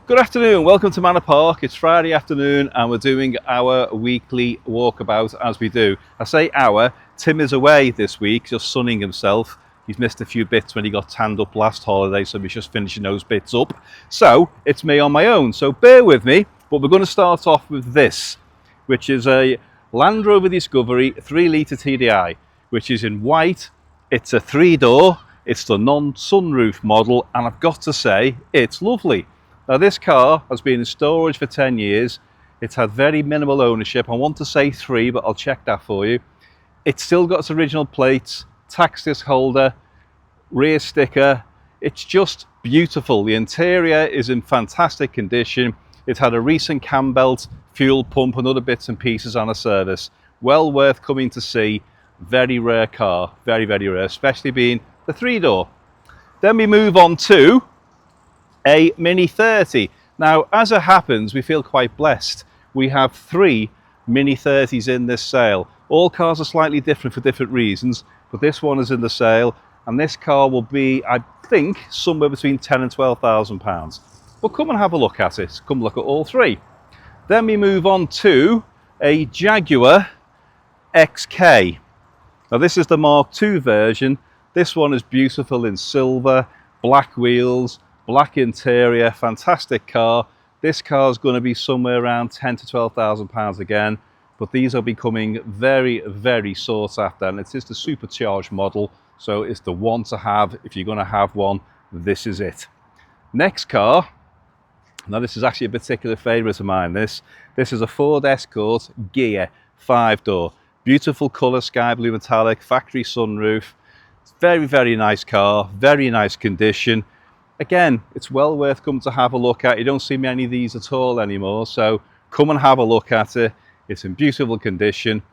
Good afternoon, welcome to Manor Park. It's Friday afternoon and we're doing our weekly walkabout as we do. I say our, Tim is away this week, just sunning himself. He's missed a few bits when he got tanned up last holiday, so he's just finishing those bits up. So it's me on my own, so bear with me, but we're going to start off with this, which is a Land Rover Discovery 3 litre TDI, which is in white. It's a 3-door, it's the non-sunroof model, and I've got to say, it's lovely. Now this car has been in storage for 10 years. It's had very minimal ownership. I want to say 3, but I'll check that for you. It's still got its original plates, tax disc holder, rear sticker. It's just beautiful. The interior is in fantastic condition. It's had a recent cam belt, fuel pump and other bits and pieces on a service. Well worth coming to see. Very rare car, very, very rare, especially being the 3-door. Then we move on to a Mini 30. Now, as it happens, we feel quite blessed. We have 3 Mini 30s in this sale. All cars are slightly different for different reasons, but this one is in the sale, and this car will be, I think, somewhere between £10,000 and £12,000. But come and have a look at it. Come look at all 3. Then we move on to a Jaguar XKR. Now, this is the Mark II version. This one is beautiful in silver, black wheels, black interior, fantastic car. This car is going to be somewhere around £10,000 to £12,000 again, but these are becoming very, very sought after, and it is the supercharged model, so it's the one to have. If you're going to have one, this is it. Next car, now this is actually a particular favourite of mine. This is a Ford Escort Ghia 5-door. Beautiful colour, sky blue metallic, factory sunroof. It's very, very nice car, very nice condition. Again, it's well worth coming to have a look at. You don't see many of these at all anymore, so come and have a look at it. It's in beautiful condition.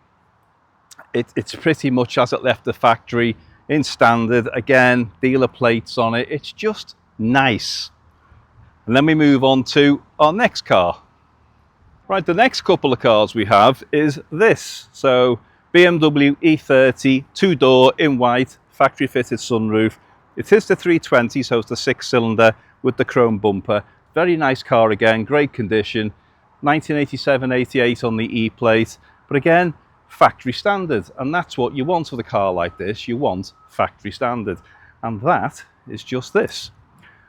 It's pretty much as it left the factory, in standard. Again, dealer plates on it. It's just nice. And then we move on to our next car. Right, the next couple of cars we have is this. So BMW E30, 2-door in white, factory fitted sunroof. It is the 320, so it's the 6-cylinder with the chrome bumper. Very nice car again, great condition. 1987-88 on the E-plate, but again, factory standard. And that's what you want with a car like this. You want factory standard. And that is just this.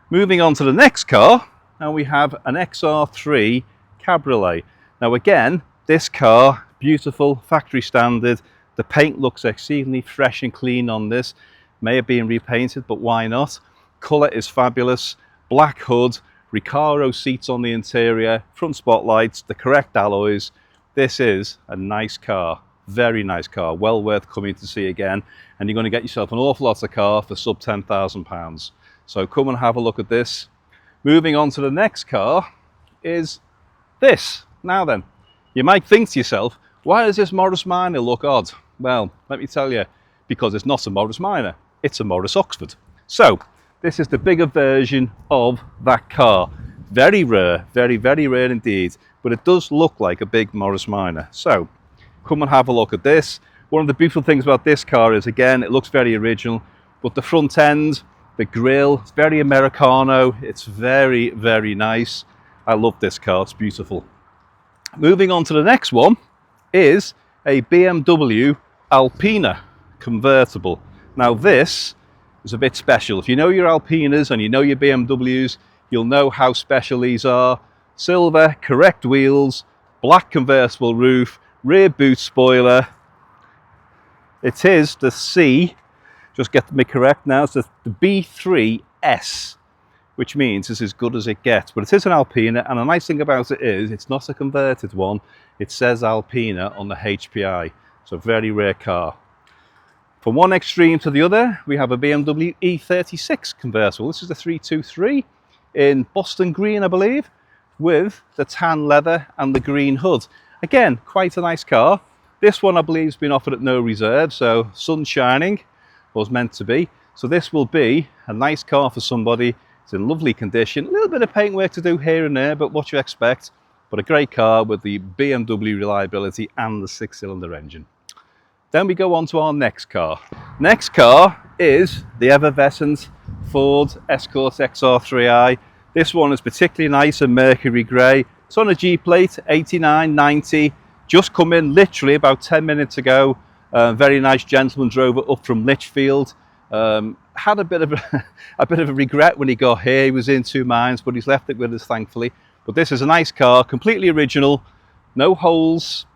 Moving on to the next car, now we have an XR3 Cabriolet. Now again, this car, beautiful, factory standard. The paint looks exceedingly fresh and clean on this. May have been repainted, but why not? Colour is fabulous. Black hood, Recaro seats on the interior, front spotlights, the correct alloys. This is a nice car, very nice car, well worth coming to see again. And you're going to get yourself an awful lot of car for sub £10,000. So come and have a look at this. Moving on to the next car is this. Now then, you might think to yourself, why does this Morris Minor look odd? Well, let me tell you, because it's not a Morris Minor. It's a Morris Oxford. So this is the bigger version of that car. Very rare, very, very rare indeed, but it does look like a big Morris Minor. So come and have a look at this. One of the beautiful things about this car is, again, it looks very original, but the front end, the grille, it's very Americano. It's very, very nice. I love this car, it's beautiful. Moving on to the next one is a BMW Alpina convertible. Now this is a bit special. If you know your Alpinas and you know your BMWs, you'll know how special these are. Silver, correct wheels, black convertible roof, rear boot spoiler. It is the C, just get me correct now, it's the B3 S, which means it's as good as it gets. But it is an Alpina, and the nice thing about it is it's not a converted one. It says Alpina on the HPI. It's a very rare car. From one extreme to the other, we have a BMW E36 convertible. This is the 323 in Boston green, I believe, with the tan leather and the green hood. Again, quite a nice car. This one, I believe, has been offered at no reserve, so sun shining was meant to be. So this will be a nice car for somebody. It's in lovely condition. A little bit of paintwork to do here and there, but what you expect. But a great car with the BMW reliability and the 6-cylinder engine. Then we go on to our next car. Next car is the effervescent Ford Escort XR3i This one is particularly nice and mercury grey. It's on a G plate, 8990. Just come in literally about 10 minutes ago. Very nice gentleman drove it up from Lichfield. Had a bit of a regret when he got here. He was in two minds, but he's left it with us, thankfully. But this is a nice car, completely original. No holes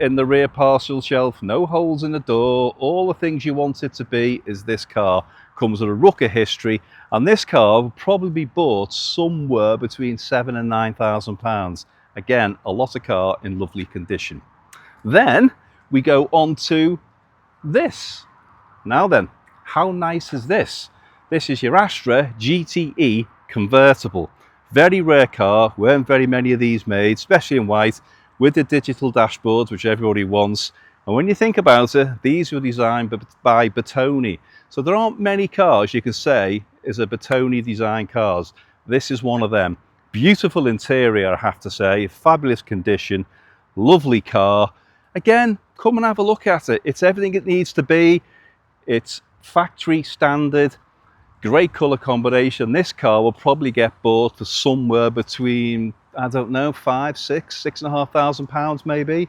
in the rear parcel shelf, no holes in the door. All the things you want it to be is this car. Comes with a rucker history, and this car will probably be bought somewhere between £7,000 and £9,000. Again, a lot of car in lovely condition. Then we go on to this. Now then, how nice is this? This is your Astra GTE convertible. Very rare car, weren't very many of these made, especially in white, with the digital dashboards, which everybody wants. And when you think about it, these were designed by Bertone. So there aren't many cars you can say is a Bertone design cars. This is one of them. Beautiful interior, I have to say, fabulous condition, lovely car. Again, come and have a look at it. It's everything it needs to be. It's factory standard, great colour combination. This car will probably get bought for somewhere between, I don't know, £6,500 maybe.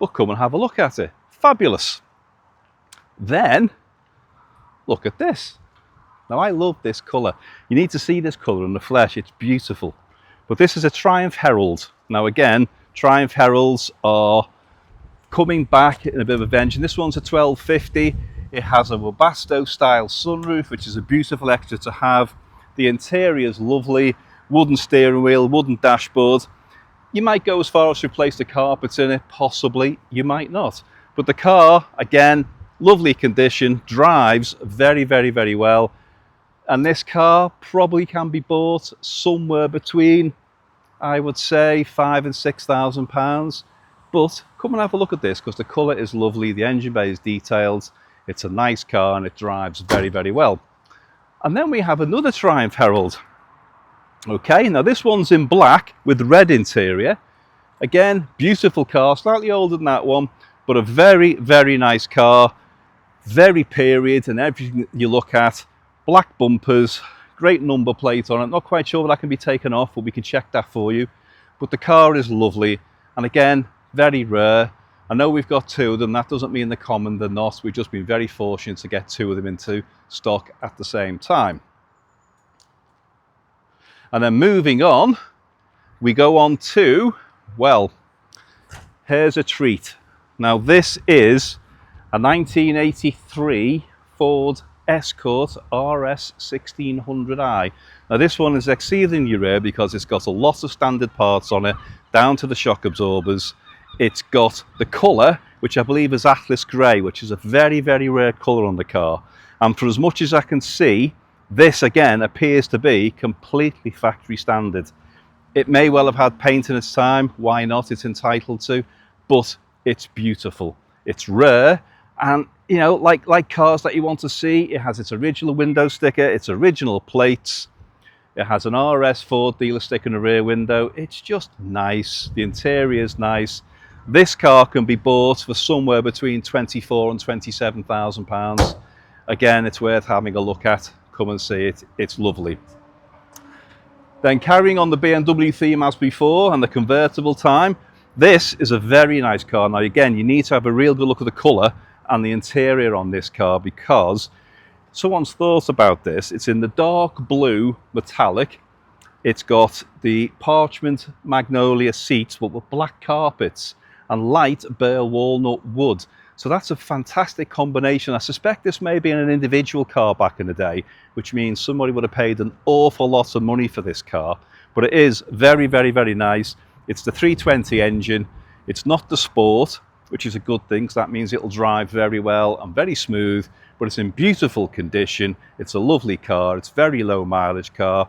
But come and have a look at it. Fabulous. Then, look at this. Now, I love this colour. You need to see this colour in the flesh. It's beautiful. But this is a Triumph Herald. Now, again, Triumph Heralds are coming back in a bit of a vengeance. This one's a 1250. It has a Webasto style sunroof, which is a beautiful extra to have. The interior is lovely. Wooden steering wheel, wooden dashboard. You might go as far as to replace the carpets in it, possibly. You might not. But the car, again, lovely condition, drives very, very, very well. And this car probably can be bought somewhere between, I would say, £5,000 and £6,000. But come and have a look at this, because the colour is lovely, the engine bay is detailed, it's a nice car and it drives very, very well. And then we have another Triumph Herald. Okay, now this one's in black with red interior. Again, beautiful car, slightly older than that one, but a very, very nice car. Very period and everything you look at. Black bumpers, great number plate on it. Not quite sure that can be taken off, but we can check that for you. But the car is lovely, and again, very rare. I know we've got two of them. That doesn't mean they're common, they're not. We've just been very fortunate to get two of them into stock at the same time. And then moving on, we go on to, well, here's a treat. Now this is a 1983 Ford Escort RS 1600i. Now this one is exceedingly rare because it's got a lot of standard parts on it, down to the shock absorbers. It's got the colour, which I believe is Atlas Grey, which is a very, very rare colour on the car. And for as much as I can see, this again appears to be completely factory standard. It may well have had paint in its time, why not? It's entitled to, but it's beautiful. It's rare, and you know, like cars that you want to see, it has its original window sticker, its original plates. It has an RS Ford dealer sticker in the rear window. It's just nice. The interior is nice. This car can be bought for somewhere between £24,000 and £27,000. Again, it's worth having a look at. Come and see it. It's lovely. Then carrying on the BMW theme as before and the convertible time, this is a very nice car. Now again, you need to have a real good look at the colour and the interior on this car, because someone's thought about this. It's in the dark blue metallic. It's got the parchment magnolia seats, but with black carpets and light bare walnut wood. So that's a fantastic combination. I suspect this may be in an individual car back in the day, which means somebody would have paid an awful lot of money for this car. But it is very, very, very nice. It's the 320 engine. It's not the Sport, which is a good thing, because that means it'll drive very well and very smooth, but it's in beautiful condition. It's a lovely car. It's a very low mileage car.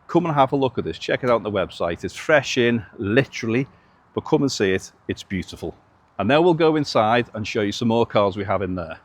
Come and have a look at this. Check it out on the website. It's fresh in, literally, but come and see it. It's beautiful. And now we'll go inside and show you some more cars we have in there.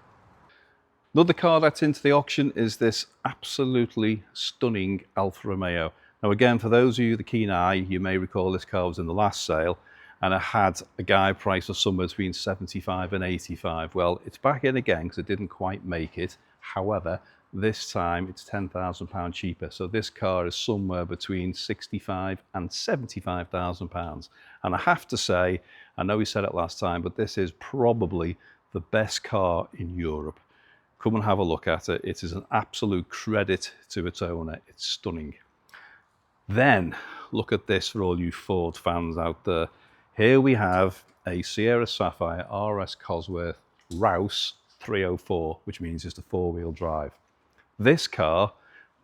Another car that's into the auction is this absolutely stunning Alfa Romeo. Now again, for those of you with a keen eye, you may recall this car was in the last sale and it had a guide price of somewhere between 75 and 85. Well, it's back in again because it didn't quite make it. However, This time it's £10,000 cheaper. So this car is somewhere between £65,000 and £75,000. And I have to say, I know we said it last time, but this is probably the best car in Europe. Come and have a look at it. It is an absolute credit to its owner. It's stunning. Then look at this for all you Ford fans out there. Here we have a Sierra Sapphire RS Cosworth Rouse 304, which means it's a four-wheel drive. This car,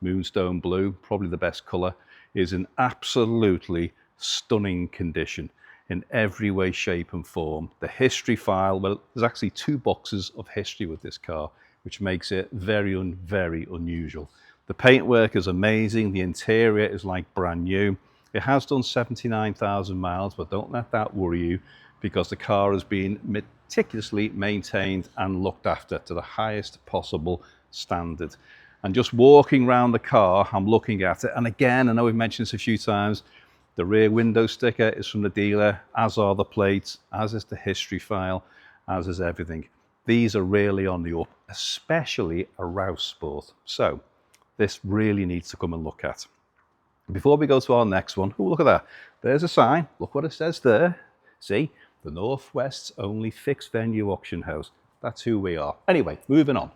Moonstone Blue, probably the best colour, is in absolutely stunning condition in every way, shape and form. The history file, well, there's actually 2 boxes of history with this car, which makes it very unusual. The paintwork is amazing. The interior is like brand new. It has done 79,000 miles, but don't let that worry you, because the car has been meticulously maintained and looked after to the highest possible standard. And just walking around the car, I'm looking at it, and again, I know we've mentioned this a few times, the rear window sticker is from the dealer, as are the plates, as is the history file, as is everything. These are really on the up, especially a Rouse Sport. So this really needs to come and look at. Before we go to our next one, oh, look at that. There's a sign. Look what it says there. See, the Northwest's only fixed venue auction house. That's who we are. Anyway, moving on.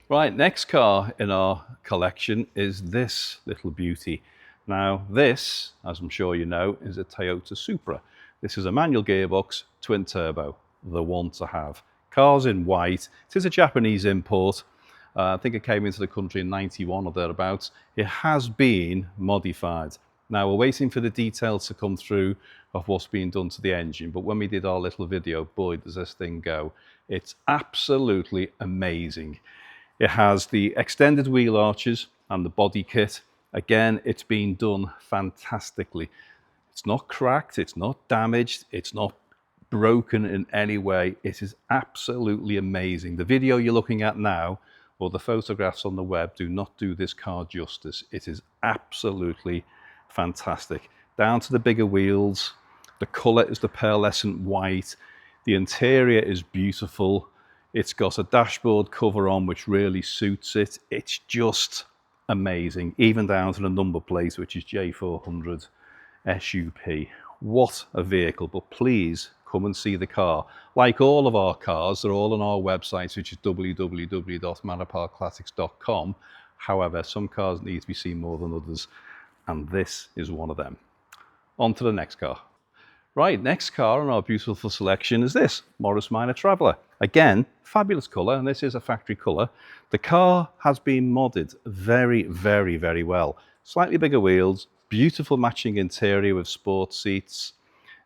Right, next car in our collection is this little beauty. Now this, as I'm sure you know, is a Toyota Supra. This is a manual gearbox, twin turbo, the one to have. Car's in white. It is a Japanese import. I think it came into the country in 91 or thereabouts. It has been modified. Now we're waiting for the details to come through of what's being done to the engine, but when we did our little video, boy, does this thing go. It's absolutely amazing. It has the extended wheel arches and the body kit. Again, it's been done fantastically. It's not cracked, it's not damaged, it's not broken in any way. It is absolutely amazing. The video you're looking at now, or the photographs on the web, do not do this car justice. It is absolutely fantastic. Down to the bigger wheels. The colour is the pearlescent white. The interior is beautiful. It's got a dashboard cover on which really suits it. It's just amazing, even down to the number plate, which is J400 SUP. What a vehicle, but please come and see the car. Like all of our cars, they're all on our website, which is www.manorparkclassics.com. However, some cars need to be seen more than others, and this is one of them. On to the next car. Right, next car in our beautiful selection is this, Morris Minor Traveller. Again, fabulous colour, and this is a factory colour. The car has been modded very well. Slightly bigger wheels, beautiful matching interior with sport seats.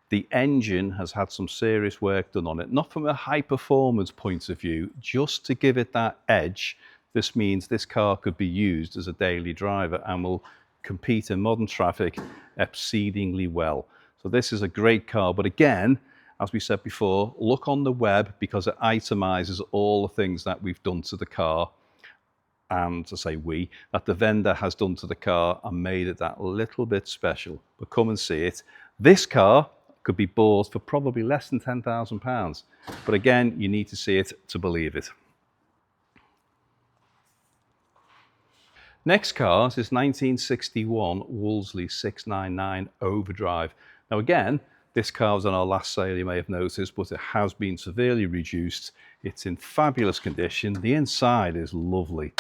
The engine has had some serious work done on it, not from a high performance point of view, just to give it that edge. This means this car could be used as a daily driver and will compete in modern traffic exceedingly well. So this is a great car, but again, as we said before, look on the web because it itemizes all the things that we've done to the car, and to say that the vendor has done to the car and made it that little bit special. But come and see it. This car could be bought for probably less than £10,000. But again, you need to see it to believe it. Next car is this 1961 Wolseley 699 Overdrive. Now again, this car was on our last sale, you may have noticed, but it has been severely reduced. It's in fabulous condition. The inside is lovely.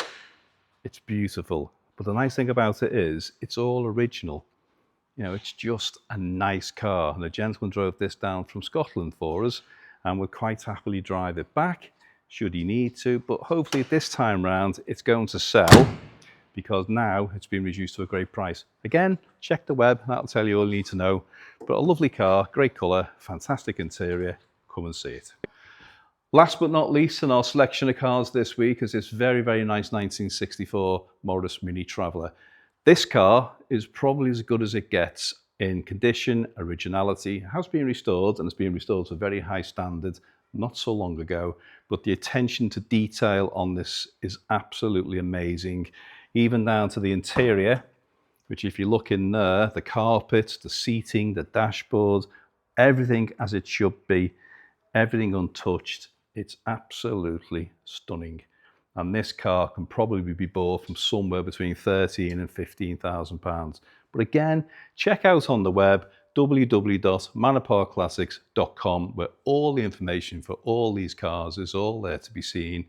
It's beautiful. But the nice thing about it is, it's all original. You know, it's just a nice car. And the gentleman drove this down from Scotland for us and would quite happily drive it back, should he need to. But hopefully this time round, it's going to sell, because now it's been reduced to a great price. Again, check the web, that'll tell you all you need to know. But a lovely car, great colour, fantastic interior, come and see it. Last but not least in our selection of cars this week is this very nice 1964 Morris Mini Traveller. This car is probably as good as it gets in condition, originality. It has been restored, and it's been restored to a very high standard not so long ago, but the attention to detail on this is absolutely amazing. Even down to the interior, which if you look in there, the carpets, the seating, the dashboard, everything as it should be, everything untouched. It's absolutely stunning. and this car can probably be bought from somewhere between £13,000 and £15,000. But again, check out on the web www.manorparkclassics.com, where all the information for all these cars is all there to be seen,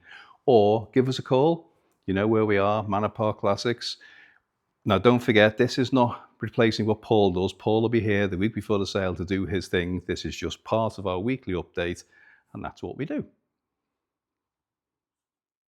or give us a call. You know where we are, Manor Park Classics. Now, don't forget, this is not replacing what Paul does. Paul will be here the week before the sale to do his thing. This is just part of our weekly update, and that's what we do.